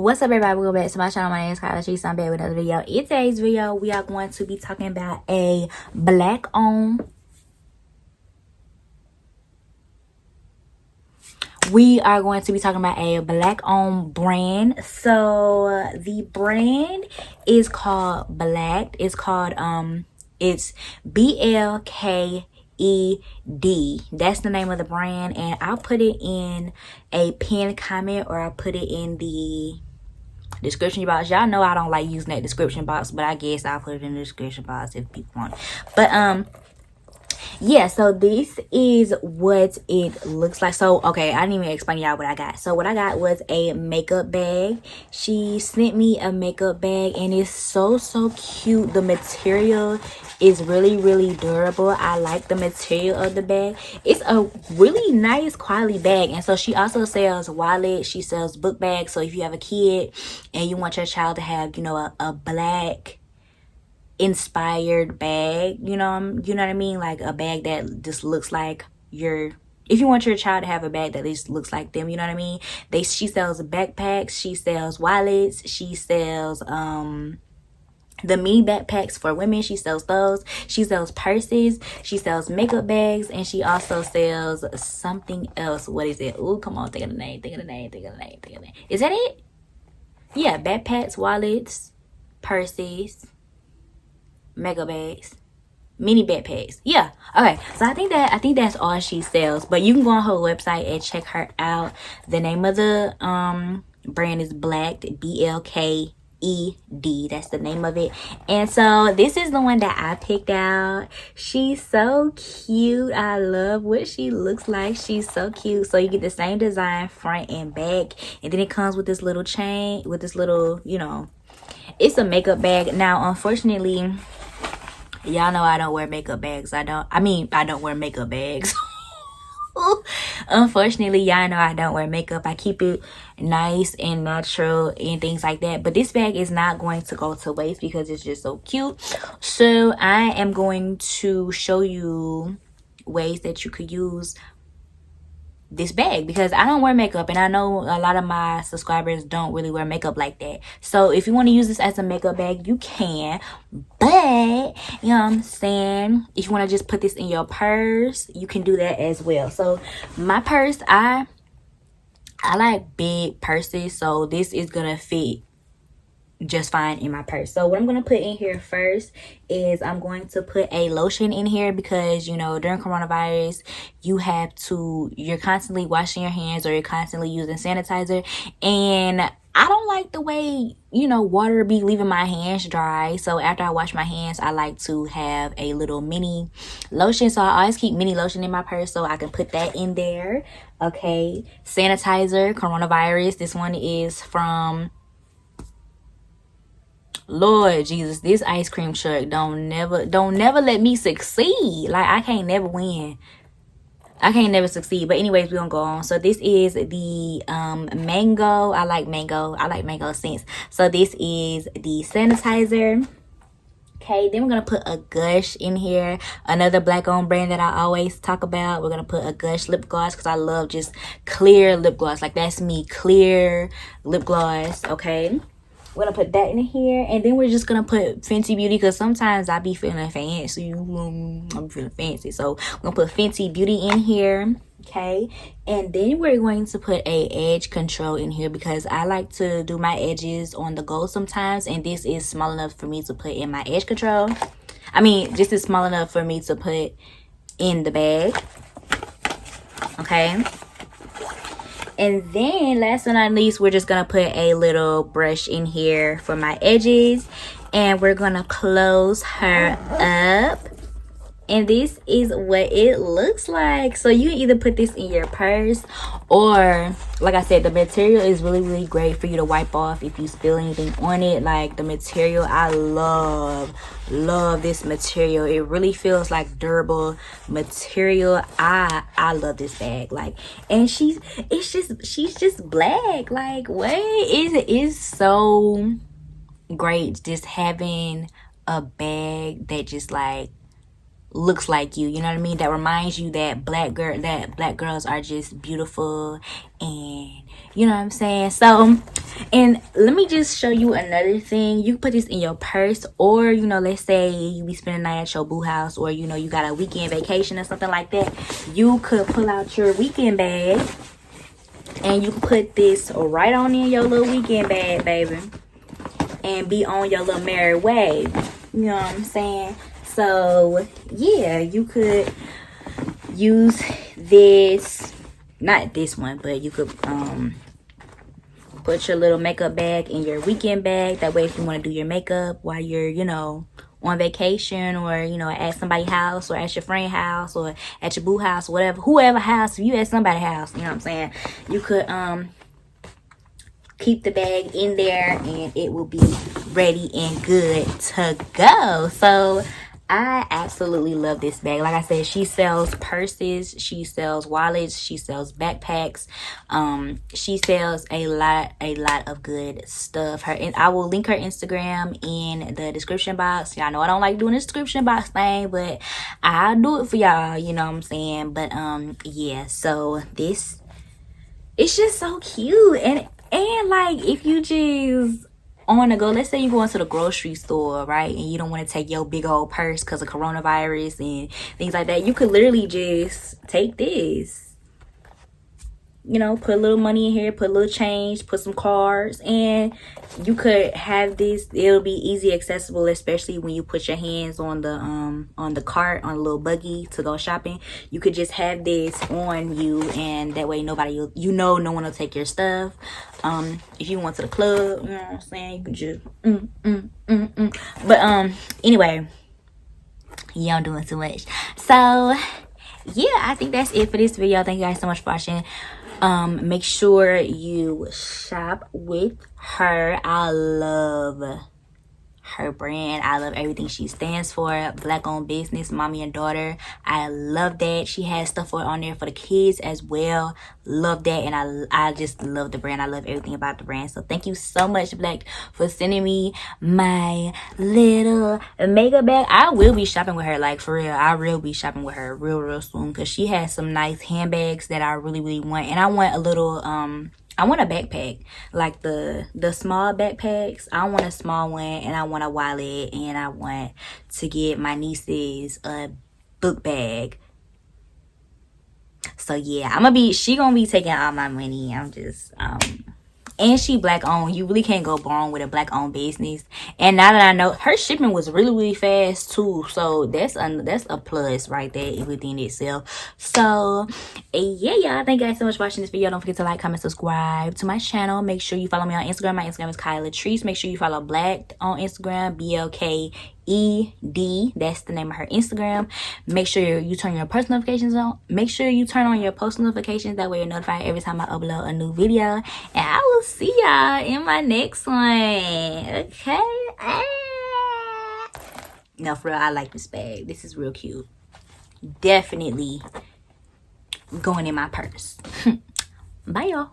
What's up, everybody? Welcome back to my channel. My name is Kyla. She's back with another video. In today's video, we are going to be talking about a black-owned. We are going to be talking about a black-owned brand. So the brand is called Black. It's called it's Blk-ed. That's the name of the brand, and I'll put it in a pinned comment, or I'll put it in the description box. Y'all know I don't like using that description box, but I guess I'll put it in the description box if people want. But yeah, so this is what it looks like. So okay, I didn't even explain y'all what I got. So what I got was a makeup bag. She sent me a makeup bag, and it's so cute. The material is really durable. I like the material of the bag. It's a really nice quality bag. And so she also sells wallets. She sells book bags. So if you have a kid and you want your child to have, you know, a black inspired bag, you know what I mean, like a bag that just looks like if you want your child to have a bag that just looks like them, you know what I mean. She sells backpacks, she sells wallets, she sells the mini backpacks for women. She sells those. She sells purses, she sells makeup bags, and she also sells something else. What is it? Oh, come on, think of the name. Is that it? Yeah, backpacks, wallets, purses, makeup bags, mini backpacks. Yeah, okay. So I think that's all she sells. But you can go on her website and check her out. The name of the brand is Black, Blk-ed. That's the name of it. And so this is the one that I picked out. She's so cute. I love what she looks like. She's so cute. So you get the same design front and back, and then it comes with this little chain, with this little, you know, it's a makeup bag. Now unfortunately, y'all know I don't wear makeup bags. I don't wear makeup bags. Unfortunately, y'all know I don't wear makeup. I keep it nice and natural and things like that. But this bag is not going to go to waste because it's just so cute. So I am going to show you ways that you could use this bag, because I don't wear makeup, and I know a lot of my subscribers don't really wear makeup like that. So if you want to use this as a makeup bag, you can. But you know what I'm saying, if you want to just put this in your purse, you can do that as well. So my purse, I like big purses, so this is gonna fit just fine in my purse. So what I'm going to put in here first is I'm going to put a lotion in here, because you know, during coronavirus, you're constantly washing your hands, or you're constantly using sanitizer, and I don't like the way, you know, water be leaving my hands dry. So after I wash my hands, I like to have a little mini lotion. So I always keep mini lotion in my purse, so I can put that in there. Okay, sanitizer, coronavirus. This one is from, Lord Jesus, this ice cream truck don't never let me succeed. Like, I can't never win. I can't never succeed. But anyways, we're gonna go on. So this is the mango. I like mango scents. So this is the sanitizer. Okay, then we're gonna put a Gush in here, another black owned brand that I always talk about. We're gonna put a Gush lip gloss, because I love just clear lip gloss. Like, that's me, clear lip gloss. Okay, we're gonna put that in here, and then we're just gonna put Fenty Beauty, because sometimes I be feeling fancy. I'm feeling fancy, so we're gonna put Fenty Beauty in here. Okay, and then we're going to put a edge control in here, because I like to do my edges on the go sometimes, and this is small enough for me to put in my edge control. I mean, this is small enough for me to put in the bag. Okay. And then last but not least, we're just gonna put a little brush in here for my edges, and we're gonna close her up. And this is what it looks like. So you can either put this in your purse, or like I said, the material is really great for you to wipe off if you spill anything on it. Like, the material, I love this material. It really feels like durable material. I love this bag. Like, and she's just black. Like, what is so great just having a bag that just like looks like you, you know what I mean, that reminds you that black girls are just beautiful, and you know what I'm saying. So, and let me just show you another thing. You can put this in your purse, or you know, let's say you be spending the night at your boo house, or you know, you got a weekend vacation or something like that. You could pull out your weekend bag and you can put this right on in your little weekend bag, baby, and be on your little merry way. You know what I'm saying? So yeah, you could use this, not this one, but you could put your little makeup bag in your weekend bag. That way, if you want to do your makeup while you're, you know, on vacation, or you know, at somebody's house, or at your friend's house, or at your boo house, whatever, whoever house, if you at somebody's house, you know what I'm saying, you could keep the bag in there and it will be ready and good to go. So I absolutely love this bag. Like I said, she sells purses, she sells wallets, she sells backpacks, she sells a lot of good stuff. And I will link her Instagram in the description box. Y'all know I don't like doing the description box thing, but I'll do it for y'all, you know what I'm saying. But yeah, so this, it's just so cute. And like, if you just on the go, let's say you go into the grocery store, right, and you don't want to take your big old purse because of coronavirus and things like that, you could literally just take this, you know, put a little money in here, put a little change, put some cards, and you could have this. It'll be easy accessible, especially when you put your hands on the cart, on a little buggy to go shopping. You could just have this on you, and that way nobody, you know, no one will take your stuff. If you went to the club, you know what I'm saying, you could just but anyway, yeah, I'm doing too much. So yeah, I think that's it for this video. Thank you guys so much for watching. Make sure you shop with her. I love her brand. I love everything she stands for. Black owned business, mommy and daughter. I love that. She has stuff on there for the kids as well. Love that. And I just love the brand. I love everything about the brand. So thank you so much, Black, for sending me my little makeup bag. I will be shopping with her, like for real. I will be shopping with her real soon, because she has some nice handbags that I really want. And I want a little I want a backpack, like the small backpacks. I want a small one, and I want a wallet, and I want to get my nieces a book bag. So yeah, she gonna be taking all my money. I'm just and she black owned. You really can't go wrong with a black owned business. And now that I know, her shipping was really fast too, so that's a plus right there within itself. So yeah, y'all, thank you guys so much for watching this video. Don't forget to like, comment, subscribe to my channel. Make sure you follow me on Instagram. My Instagram is Kyla Treese. Make sure you follow Black on Instagram, Blk-ed. That's the name of her Instagram. Make sure you turn your post notifications on. Make sure you turn on your post notifications. That way you're notified every time I upload a new video. And I will see y'all in my next one. Okay. No, for real, I like this bag. This is real cute. Definitely going in my purse. Bye, y'all.